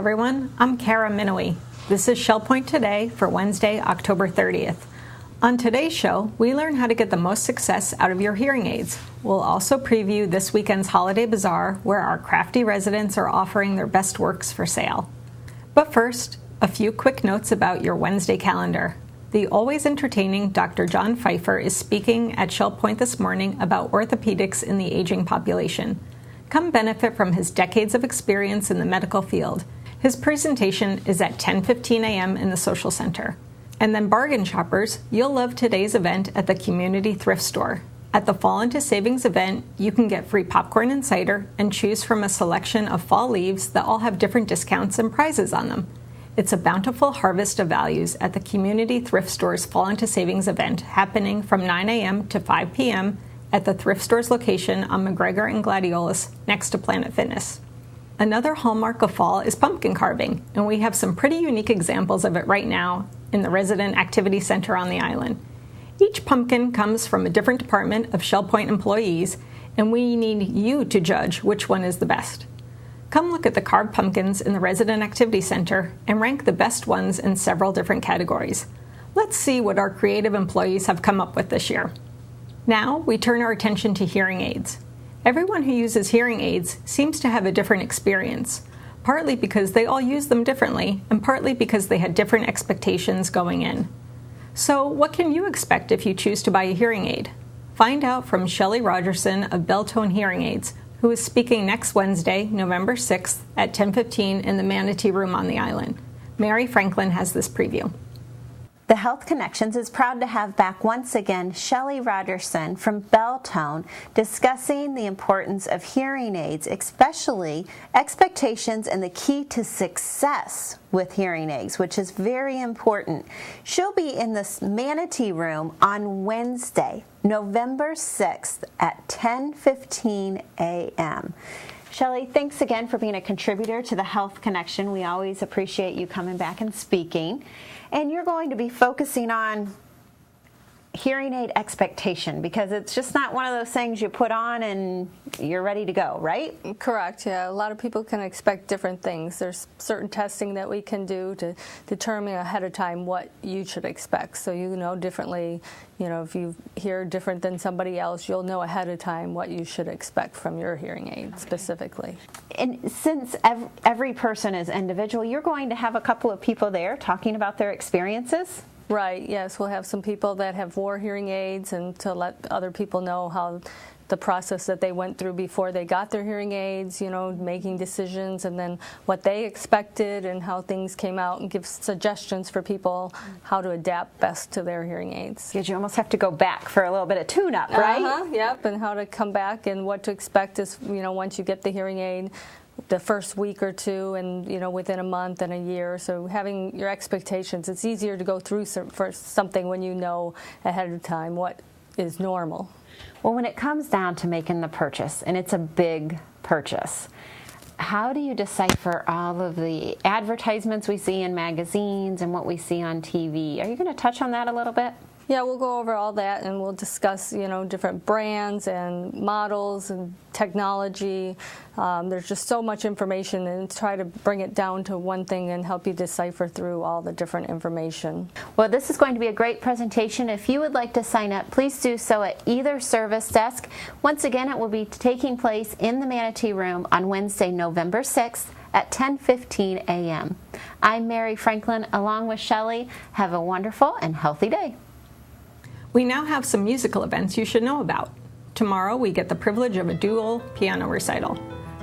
everyone. I'm Kara Minowie. This is Shell Point Today for Wednesday, October 30th. On today's show, we learn how to get the most success out of your hearing aids. We'll also preview this weekend's Holiday Bazaar, where our crafty residents are offering their best works for sale. But first, a few quick notes about your Wednesday calendar. The always entertaining Dr. John Pfeiffer is speaking at Shell Point this morning about orthopedics in the aging population. Come benefit from his decades of experience in the medical field. His presentation is at 10:15 a.m. in the Social Center. And then bargain shoppers, you'll love today's event at the Community Thrift Store. At the Fall into Savings event, you can get free popcorn and cider and choose from a selection of fall leaves that all have different discounts and prizes on them. It's a bountiful harvest of values at the Community Thrift Store's Fall into Savings event happening from 9 a.m. to 5 p.m. at the Thrift Store's location on McGregor and Gladiolus next to Planet Fitness. Another hallmark of fall is pumpkin carving, and we have some pretty unique examples of it right now in the Resident Activity Center on the island. Each pumpkin comes from a different department of Shell Point employees, and we need you to judge which one is the best. Come look at the carved pumpkins in the Resident Activity Center and rank the best ones in several different categories. Let's see what our creative employees have come up with this year. Now we turn our attention to hearing aids. Everyone who uses hearing aids seems to have a different experience, partly because they all use them differently and partly because they had different expectations going in. So what can you expect if you choose to buy a hearing aid? Find out from Shelly Rogerson of Belltone Hearing Aids, who is speaking next Wednesday, November 6th at 10:15 in the Manatee Room on the island. Mary Franklin has this preview. The Health Connections is proud to have back once again Shelly Rogerson from Belltone discussing the importance of hearing aids, especially expectations and the key to success with hearing aids, which is very important. She'll be in this Manatee Room on Wednesday, November 6th at 10:15 a.m. Shelly, thanks again for being a contributor to the Health Connection. We always appreciate you coming back and speaking. And you're going to be focusing on hearing aid expectation because it's just not one of those things you put on and you're ready to go, right? Correct, yeah. A lot of people can expect different things. There's certain testing that we can do to determine ahead of time what you should expect. So you know differently, if you hear different than somebody else, you'll know ahead of time what you should expect from your hearing aid specifically. And since every person is individual, you're going to have a couple of people there talking about their experiences? Right, yes. We'll have some people that have wore hearing aids and to let other people know how the process that they went through before they got their hearing aids, making decisions and then what they expected and how things came out and give suggestions for people how to adapt best to their hearing aids. Because you almost have to go back for a little bit of tune-up, right? Yep, and how to come back and what to expect is, once you get the hearing aid, the first week or two and, within a month and a year. So having your expectations, it's easier to go through for something when you know ahead of time what is normal. Well, when it comes down to making the purchase, and it's a big purchase, how do you decipher all of the advertisements we see in magazines and what we see on TV? Are you going to touch on that a little bit? Yeah, we'll go over all that and we'll discuss, different brands and models and technology. There's just so much information and try to bring it down to one thing and help you decipher through all the different information. Well, this is going to be a great presentation. If you would like to sign up, please do so at either service desk. Once again, it will be taking place in the Manatee Room on Wednesday, November 6th at 10:15 a.m. I'm Mary Franklin along with Shelly. Have a wonderful and healthy day. We now have some musical events you should know about. Tomorrow we get the privilege of a dual piano recital.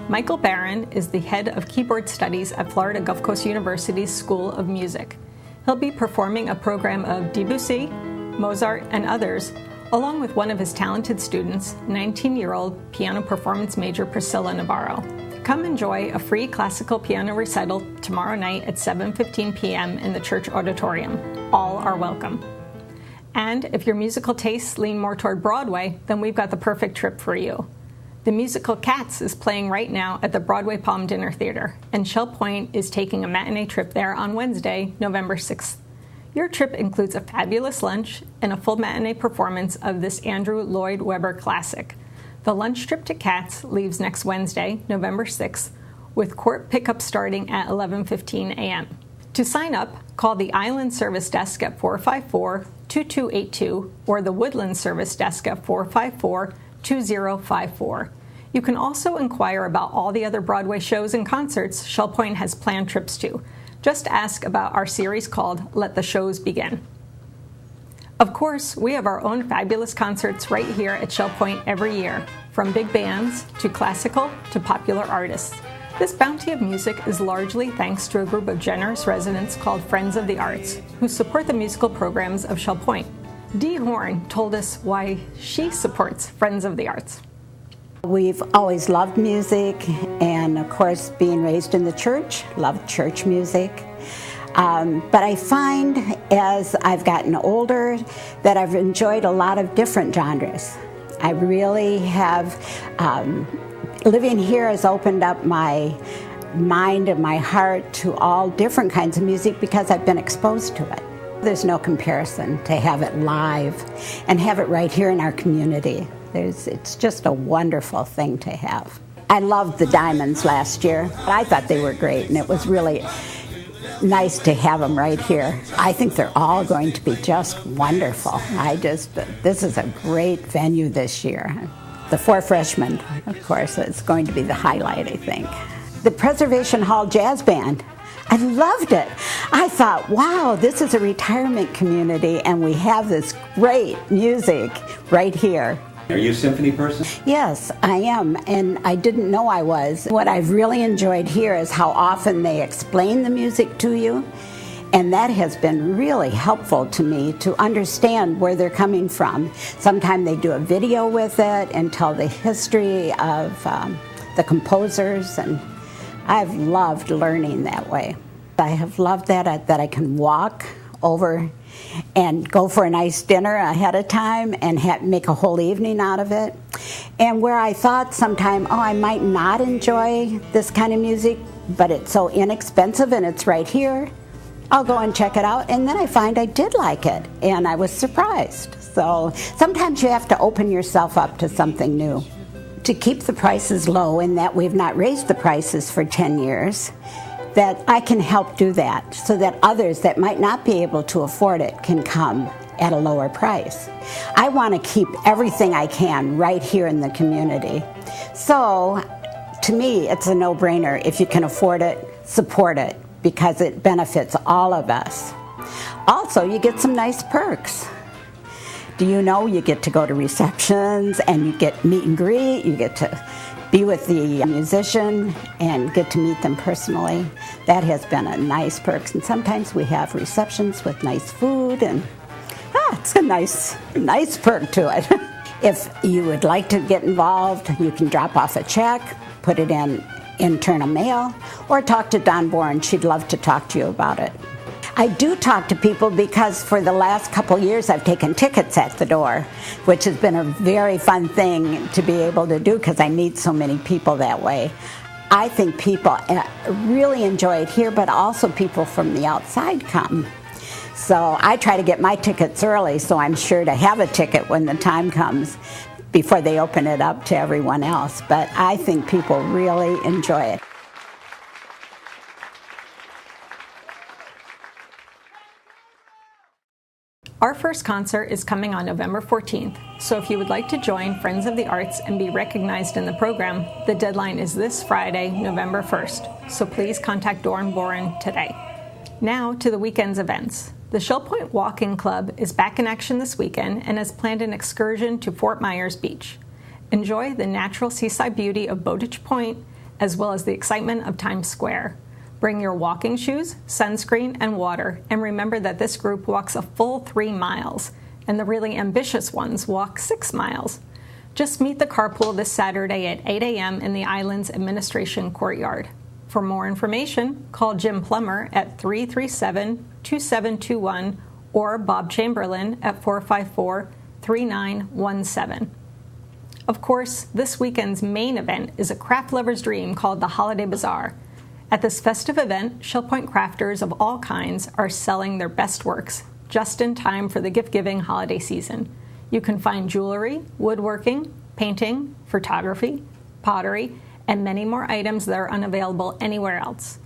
Michael Barron is the head of keyboard studies at Florida Gulf Coast University's School of Music. He'll be performing a program of Debussy, Mozart, and others, along with one of his talented students, 19-year-old piano performance major Priscilla Navarro. Come enjoy a free classical piano recital tomorrow night at 7:15 p.m. in the church auditorium. All are welcome. And if your musical tastes lean more toward Broadway, then we've got the perfect trip for you. The musical Cats is playing right now at the Broadway Palm Dinner Theater, and Shell Point is taking a matinee trip there on Wednesday, November 6th. Your trip includes a fabulous lunch and a full matinee performance of this Andrew Lloyd Webber classic. The lunch trip to Cats leaves next Wednesday, November 6th, with court pickup starting at 11:15 a.m. To sign up, call the Island Service Desk at 454-2282 or the Woodland Service Desk at 454-2054. You can also inquire about all the other Broadway shows and concerts Shell Point has planned trips to. Just ask about our series called Let the Shows Begin. Of course, we have our own fabulous concerts right here at Shell Point every year, from big bands to classical to popular artists. This bounty of music is largely thanks to a group of generous residents called Friends of the Arts, who support the musical programs of Shell Point. Dee Horne told us why she supports Friends of the Arts. We've always loved music, and of course, being raised in the church, loved church music. But I find as I've gotten older that I've enjoyed a lot of different genres. I really have, living here has opened up my mind and my heart to all different kinds of music because I've been exposed to it. There's no comparison to have it live and have it right here in our community. It's just a wonderful thing to have. I loved the Diamonds last year. I thought they were great, and it was really nice to have them right here. I think they're all going to be just wonderful. This is a great venue this year. The Four Freshmen, of course, is going to be the highlight, I think. The Preservation Hall Jazz Band, I loved it. I thought, wow, this is a retirement community, and we have this great music right here. Are you a symphony person? Yes, I am, and I didn't know I was. What I've really enjoyed here is how often they explain the music to you, and that has been really helpful to me to understand where they're coming from. Sometimes they do a video with it and tell the history of the composers, and I've loved learning that way. I have loved that I can walk over and go for a nice dinner ahead of time and make a whole evening out of it. And where I thought sometime, I might not enjoy this kind of music, but it's so inexpensive and it's right here, I'll go and check it out. And then I find I did like it, and I was surprised. So sometimes you have to open yourself up to something new. To keep the prices low, in that we've not raised the prices for 10 years, that I can help do that so that others that might not be able to afford it can come at a lower price. I want to keep everything I can right here in the community. So to me, it's a no-brainer. If you can afford it, support it, because it benefits all of us. Also, you get some nice perks. Do you know you get to go to receptions and you get meet and greet, you get to be with the musician and get to meet them personally. That has been a nice perk. And sometimes we have receptions with nice food, and it's a nice perk to it. If you would like to get involved, you can drop off a check, put it in internal mail, or talk to Dawn Bourne. She'd love to talk to you about it. I do talk to people because for the last couple years I've taken tickets at the door, which has been a very fun thing to be able to do because I meet so many people that way. I think people really enjoy it here, but also people from the outside come. So I try to get my tickets early, so I'm sure to have a ticket when the time comes before they open it up to everyone else. But I think people really enjoy it. Our first concert is coming on November 14th, so if you would like to join Friends of the Arts and be recognized in the program, the deadline is this Friday, November 1st, so please contact Dawn Bourne today. Now to the weekend's events. The Shell Point Walking Club is back in action this weekend and has planned an excursion to Fort Myers Beach. Enjoy the natural seaside beauty of Bowditch Point, as well as the excitement of Times Square. Bring your walking shoes, sunscreen, and water, and remember that this group walks a full 3 miles, and the really ambitious ones walk 6 miles. Just meet the carpool this Saturday at 8 a.m. in the Island's Administration Courtyard. For more information, call Jim Plummer at 337-2721 or Bob Chamberlain at 454-3917. Of course, this weekend's main event is a craft lover's dream called the Holiday Bazaar. At this festive event, Shell Point crafters of all kinds are selling their best works, just in time for the gift-giving holiday season. You can find jewelry, woodworking, painting, photography, pottery, and many more items that are unavailable anywhere else.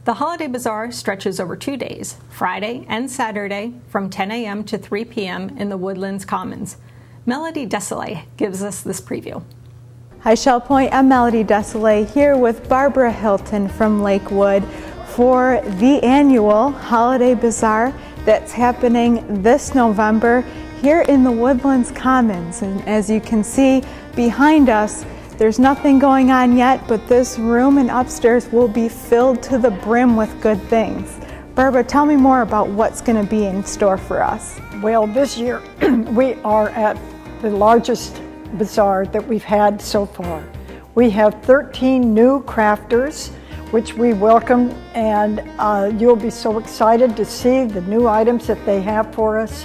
The Holiday Bazaar stretches over 2 days, Friday and Saturday, from 10 a.m. to 3 p.m. in the Woodlands Commons. Melody Desilets gives us this preview. Hi, Shell Point. I'm Melody Desilets here with Barbara Hilton from Lakewood for the annual Holiday Bazaar that's happening this November here in the Woodlands Commons. And as you can see behind us, there's nothing going on yet, but this room and upstairs will be filled to the brim with good things. Barbara, tell me more about what's going to be in store for us. Well, this year we are at the largest bazaar that we've had so far. We have 13 new crafters, which we welcome, and you'll be so excited to see the new items that they have for us.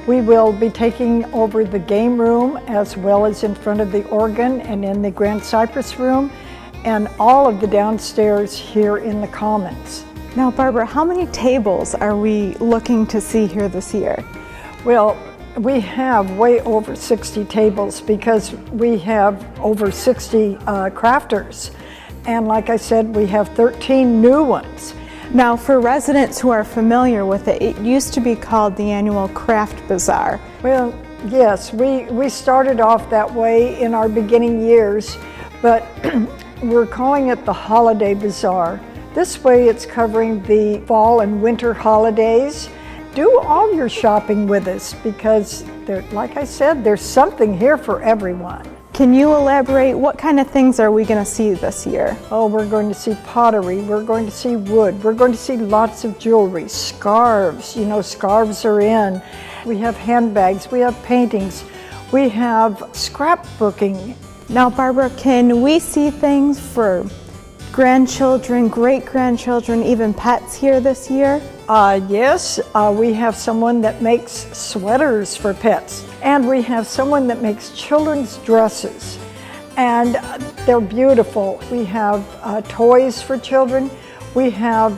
We will be taking over the game room as well as in front of the organ and in the Grand Cypress room and all of the downstairs here in the Commons. Now, Barbara, how many tables are we looking to see here this year? Well, we have way over 60 tables because we have over 60 crafters. And like I said, we have 13 new ones. Now, for residents who are familiar with it, it used to be called the annual Craft Bazaar. Well, yes, we started off that way in our beginning years, but we're calling it the Holiday Bazaar. This way it's covering the fall and winter holidays. Do all your shopping with us because, like I said, there's something here for everyone. Can you elaborate? What kind of things are we going to see this year? Oh, we're going to see pottery, we're going to see wood, we're going to see lots of jewelry, scarves, scarves are in. We have handbags, we have paintings, we have scrapbooking. Now, Barbara, can we see things for grandchildren, great-grandchildren, even pets here this year? Yes, we have someone that makes sweaters for pets, and we have someone that makes children's dresses, and they're beautiful. We have toys for children, we have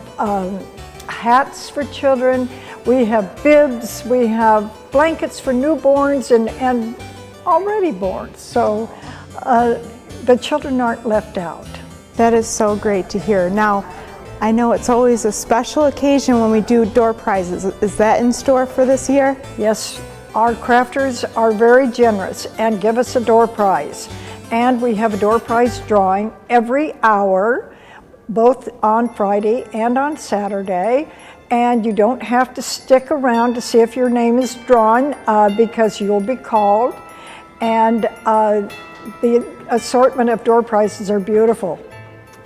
hats for children, we have bibs, we have blankets for newborns and already born, so the children aren't left out. That is so great to hear. Now, I know it's always a special occasion when we do door prizes. Is that in store for this year? Yes, our crafters are very generous and give us a door prize. And we have a door prize drawing every hour, both on Friday and on Saturday. And you don't have to stick around to see if your name is drawn because you'll be called. And the assortment of door prizes are beautiful.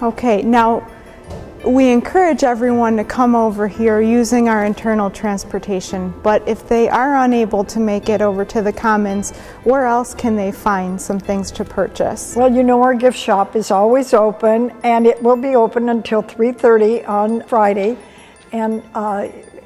Okay, now we encourage everyone to come over here using our internal transportation, but if they are unable to make it over to the Commons, where else can they find some things to purchase? Well, our gift shop is always open, and it will be open until 3:30 on Friday and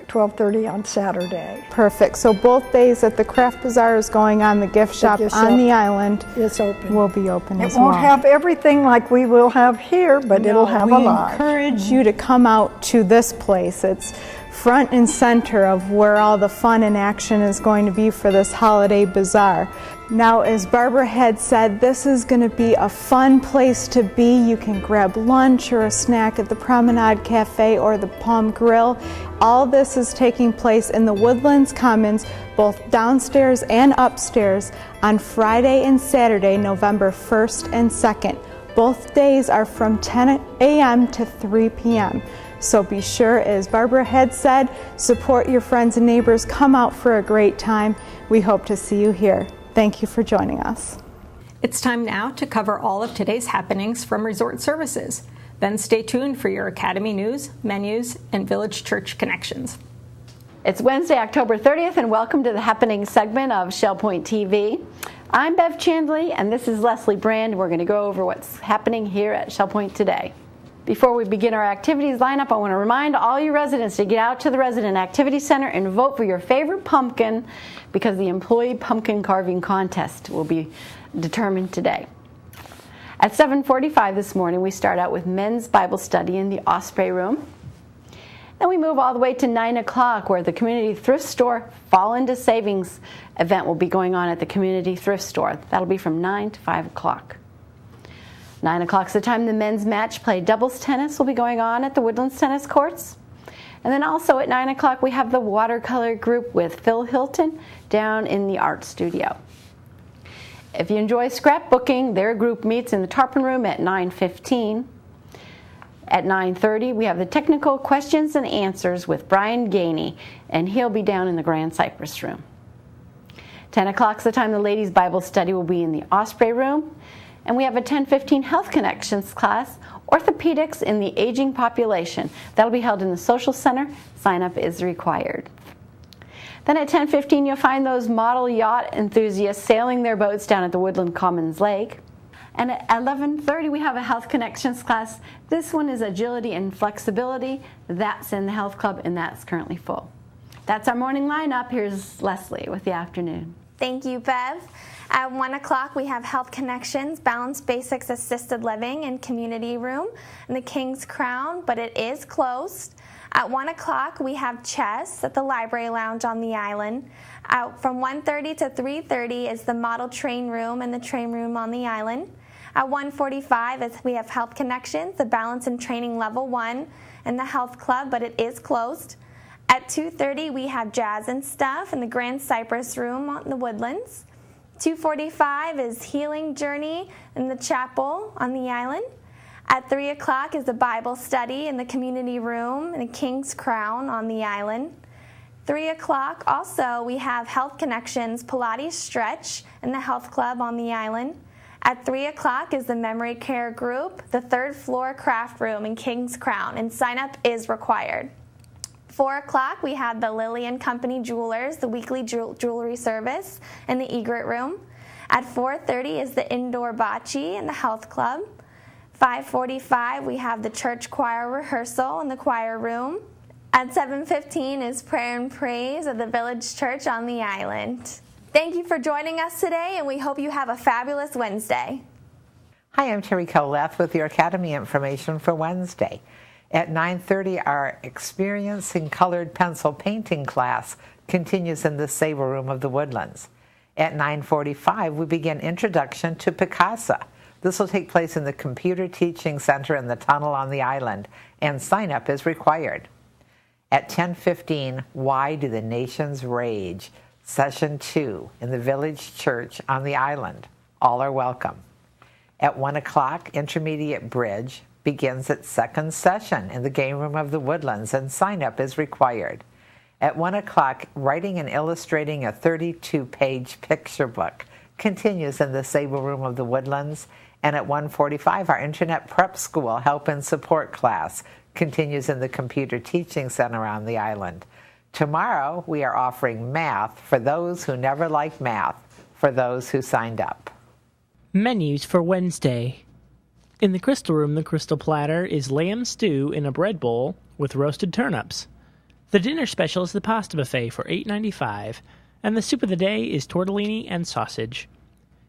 12:30 on Saturday. Perfect. So both days that the Craft Bazaar is going on, the gift shop on the island is open. Will be open as well. It won't have everything like we will have here, but it'll have a lot. We encourage you to come out to this place. It's front and center of where all the fun and action is going to be for this Holiday Bazaar. Now, as Barbara had said, this is going to be a fun place to be. You can grab lunch or a snack at the Promenade Cafe or the Palm Grill. All this is taking place in the Woodlands Commons, both downstairs and upstairs, on Friday and Saturday, November 1st and 2nd. Both days are from 10 a.m. to 3 p.m. So be sure, as Barbara had said, support your friends and neighbors. Come out for a great time. We hope to see you here. Thank you for joining us. It's time now to cover all of today's happenings from Resort Services. Then stay tuned for your Academy news, menus, and Village Church connections. It's Wednesday, October 30th, and welcome to the Happening segment of Shell Point TV. I'm Bev Chandley, and this is Leslie Brand. We're going to go over what's happening here at Shell Point today. Before we begin our activities lineup, I want to remind all you residents to get out to the Resident Activity Center and vote for your favorite pumpkin because the Employee Pumpkin Carving Contest will be determined today. At 7:45 this morning, we start out with men's Bible study in the Osprey Room. Then we move all the way to 9 o'clock where the Community Thrift Store Fall into Savings event will be going on at the Community Thrift Store. That'll be from 9 to 5 o'clock. 9 o'clock's the time the men's match play doubles tennis will be going on at the Woodlands tennis courts. And then also at 9 o'clock we have the watercolor group with Phil Hilton down in the art studio. If you enjoy scrapbooking, their group meets in the Tarpon Room at 9:15. At 9:30 we have the technical questions and answers with Brian Gainey, and he'll be down in the Grand Cypress Room. 10 o'clock's the time the ladies' Bible study will be in the Osprey Room. And we have a 10:15 Health Connections class, Orthopedics in the Aging Population. That'll be held in the Social Center. Sign up is required. Then at 10:15 you'll find those model yacht enthusiasts sailing their boats down at the Woodland Commons Lake. And at 11:30 we have a Health Connections class. This one is Agility and Flexibility. That's in the Health Club, and that's currently full. That's our morning lineup. Here's Leslie with the afternoon. Thank you, Bev. At 1 o'clock, we have Health Connections, Balanced Basics Assisted Living and Community Room in the King's Crown, but it is closed. At 1 o'clock, we have chess at the Library Lounge on the island. From 1:30 to 3:30 is the Model Train Room and the Train Room on the island. At 1:45, we have Health Connections, the Balance and Training Level 1 and the Health Club, but it is closed. At 2:30, we have Jazz and Stuff in the Grand Cypress Room on the Woodlands. 2:45 is Healing Journey in the Chapel on the island. At 3 o'clock is the Bible study in the Community Room in the King's Crown on the island. 3 o'clock also we have Health Connections Pilates Stretch in the Health Club on the island. At 3 o'clock is the Memory Care Group, the 3rd floor craft room in King's Crown, and sign up is required. 4 o'clock, we have the Lily and Company Jewelers, the weekly jewelry service in the Egret Room. At 4:30 is the Indoor Bocce in the Health Club. 5:45, we have the Church Choir Rehearsal in the Choir Room. At 7:15 is Prayer and Praise at the Village Church on the island. Thank you for joining us today, and we hope you have a fabulous Wednesday. Hi, I'm Terry Coleth with your Academy information for Wednesday. At 9:30, our Experiencing Colored Pencil Painting class continues in the Sable Room of the Woodlands. At 9:45, we begin Introduction to Picasso. This will take place in the Computer Teaching Center in the Tunnel on the island, and sign-up is required. At 10:15, Why Do the Nations Rage? Session 2 in the Village Church on the island. All are welcome. At 1 o'clock, Intermediate Bridge begins its second session in the Game Room of the Woodlands, and sign-up is required. At 1 o'clock, Writing and Illustrating a 32-page picture book continues in the Sable Room of the Woodlands, and at 1:45, our Internet Prep School Help and Support class continues in the Computer Teaching Center on the island. Tomorrow, we are offering math for those who never liked math, for those who signed up. Menus for Wednesday. In the Crystal Room, the Crystal Platter is lamb stew in a bread bowl with roasted turnips. The dinner special is the pasta buffet for $8.95, and the soup of the day is tortellini and sausage.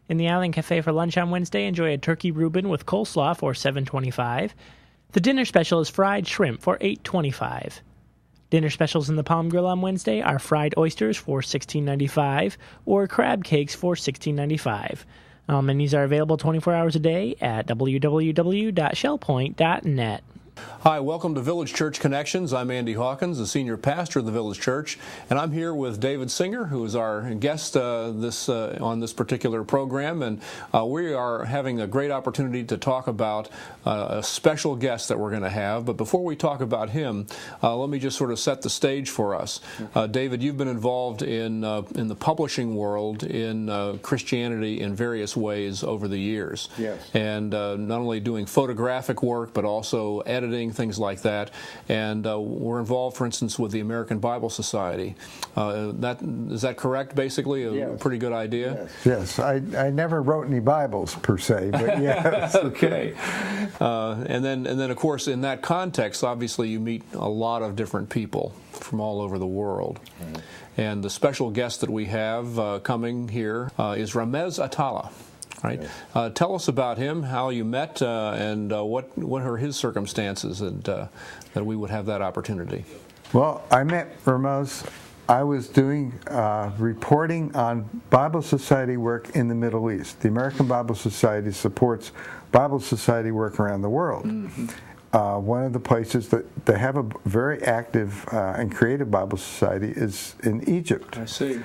In the Island Cafe for lunch on Wednesday, enjoy a turkey Reuben with coleslaw for $7.25. The dinner special is fried shrimp for $8.25. Dinner specials in the Palm Grill on Wednesday are fried oysters for $16.95 or crab cakes for $16.95. Menus are available 24 hours a day at www.shellpoint.net. Hi, welcome to Village Church Connections. I'm Andy Hawkins, the senior pastor of the Village Church, and I'm here with David Singer, who is our guest on this particular program, and we are having a great opportunity to talk about a special guest that we're going to have. But before we talk about him, let me just sort of set the stage for us. David, you've been involved in the publishing world in Christianity in various ways over the years. Yes. And not only doing photographic work, but also editing, things like that. And we're involved, for instance, with the American Bible Society. Is that correct, basically? A pretty good idea? Yes. I never wrote any Bibles, per se, but yes. Okay. And then, of course, in that context, obviously, you meet a lot of different people from all over the world. Right. And the special guest that we have coming here is Ramez Attalah. Right. Tell us about him, how you met, and what are his circumstances, and that we would have that opportunity. Well, I met Ramez. I was doing reporting on Bible Society work in the Middle East. The American Bible Society supports Bible Society work around the world. One of the places that they have a very active and creative Bible Society is in Egypt. I see.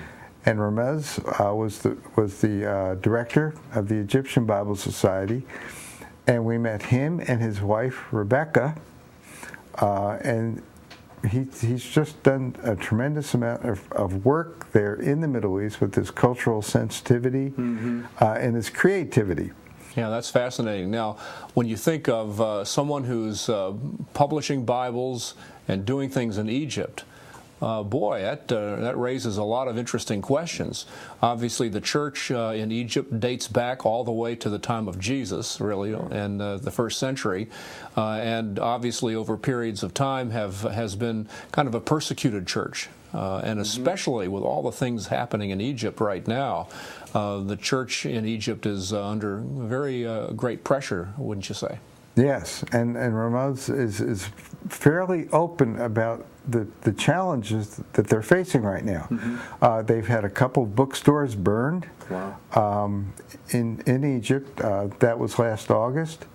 And Ramez was the director of the Egyptian Bible Society, and we met him and his wife Rebecca, and he's just done a tremendous amount of work there in the Middle East with his cultural sensitivity and his creativity. Yeah, that's fascinating. Now, when you think of someone who's publishing Bibles and doing things in Egypt, boy, that raises a lot of interesting questions. Obviously, the church in Egypt dates back all the way to the time of Jesus, really, and the first century, and obviously over periods of time has been kind of a persecuted church. And especially with all the things happening in Egypt right now, the church in Egypt is under very great pressure, wouldn't you say? Yes, and Ramez is fairly open about the challenges that they're facing right now. They've had a couple of bookstores burned in Egypt. That was last August.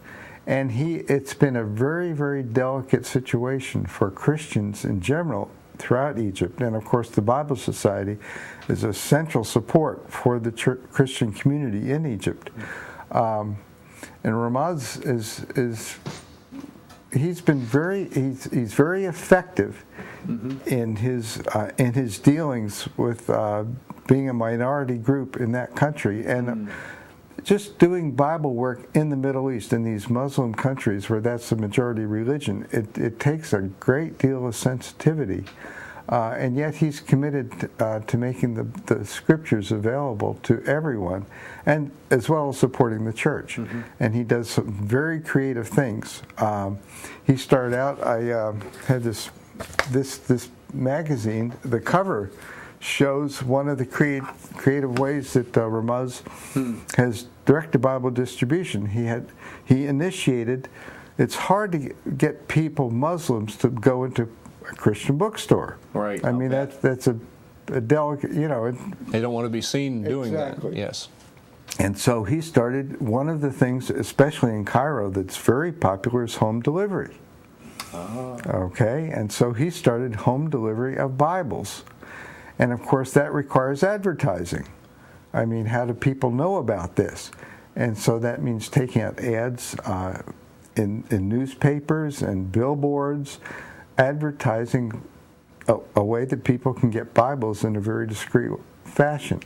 And it's been a very, very delicate situation for Christians in general throughout Egypt. And of course, the Bible Society is a central support for the Christian community in Egypt. And Ramez he's very effective in his dealings with being a minority group in that country, and just doing Bible work in the Middle East, in these Muslim countries where that's the majority religion. It takes a great deal of sensitivity. And yet he's committed to making the scriptures available to everyone, and as well as supporting the church. And he does some very creative things. He started out, I had this magazine. The cover shows one of the creative ways that Ramez has directed Bible distribution. He initiated. It's hard to get Muslims to go into a Christian bookstore. Right. I mean, that's a delicate, they don't want to be seen doing that. Yes. And so he started, one of the things, especially in Cairo, that's very popular is home delivery. Okay, and so he started home delivery of Bibles. And of course that requires advertising. I mean, how do people know about this? And so that means taking out ads in newspapers and billboards, advertising a way that people can get Bibles in a very discreet fashion.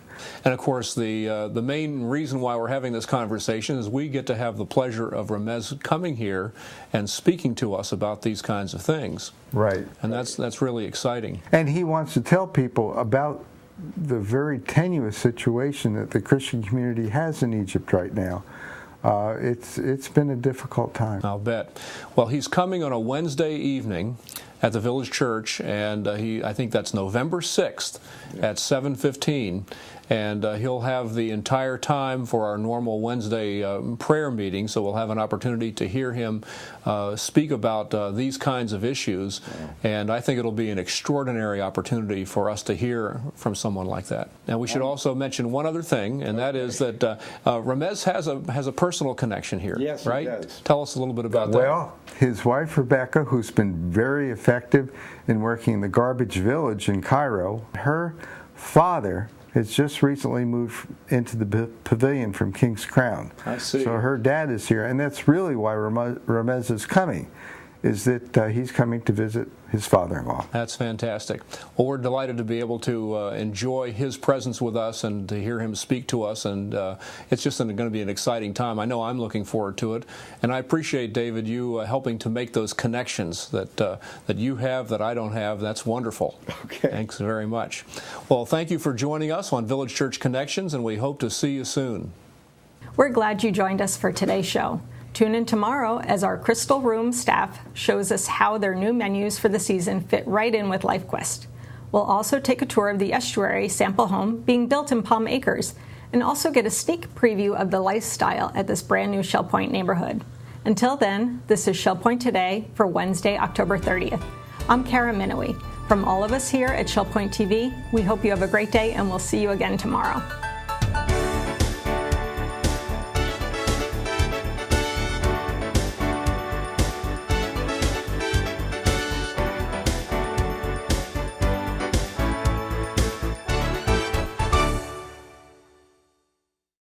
And of course, the main reason why we're having this conversation is we get to have the pleasure of Ramez coming here and speaking to us about these kinds of things. Right. And that's really exciting. And he wants to tell people about the very tenuous situation that the Christian community has in Egypt right now. It's been a difficult time. I'll bet. Well, he's coming on a Wednesday evening at the Village Church, and I think that's November 6th at 7:15, and he'll have the entire time for our normal Wednesday prayer meeting, so we'll have an opportunity to hear him speak about these kinds of issues, and I think it'll be an extraordinary opportunity for us to hear from someone like that. Now, we should also mention one other thing, and that is that Ramez has a personal connection here, yes, right? He does. Tell us a little bit about that. Well, his wife Rebecca, who's been very effective in working in the garbage village in Cairo, her father has just recently moved into the pavilion from King's Crown. I see. So her dad is here, and that's really why Ramez is coming, is that he's coming to visit his father-in-law. That's fantastic. Well, we're delighted to be able to enjoy his presence with us and to hear him speak to us, and it's just going to be an exciting time. I know I'm looking forward to it, and I appreciate, David, you helping to make those connections that you have that I don't have. That's wonderful. Okay. Thanks very much. Well, thank you for joining us on Village Church Connections, and we hope to see you soon. We're glad you joined us for today's show. Tune in tomorrow as our Crystal Room staff shows us how their new menus for the season fit right in with LifeQuest. We'll also take a tour of the estuary sample home being built in Palm Acres and also get a sneak preview of the lifestyle at this brand new Shell Point neighborhood. Until then, this is Shell Point Today for Wednesday, October 30th. I'm Kara Minowie. From all of us here at Shell Point TV, we hope you have a great day and we'll see you again tomorrow.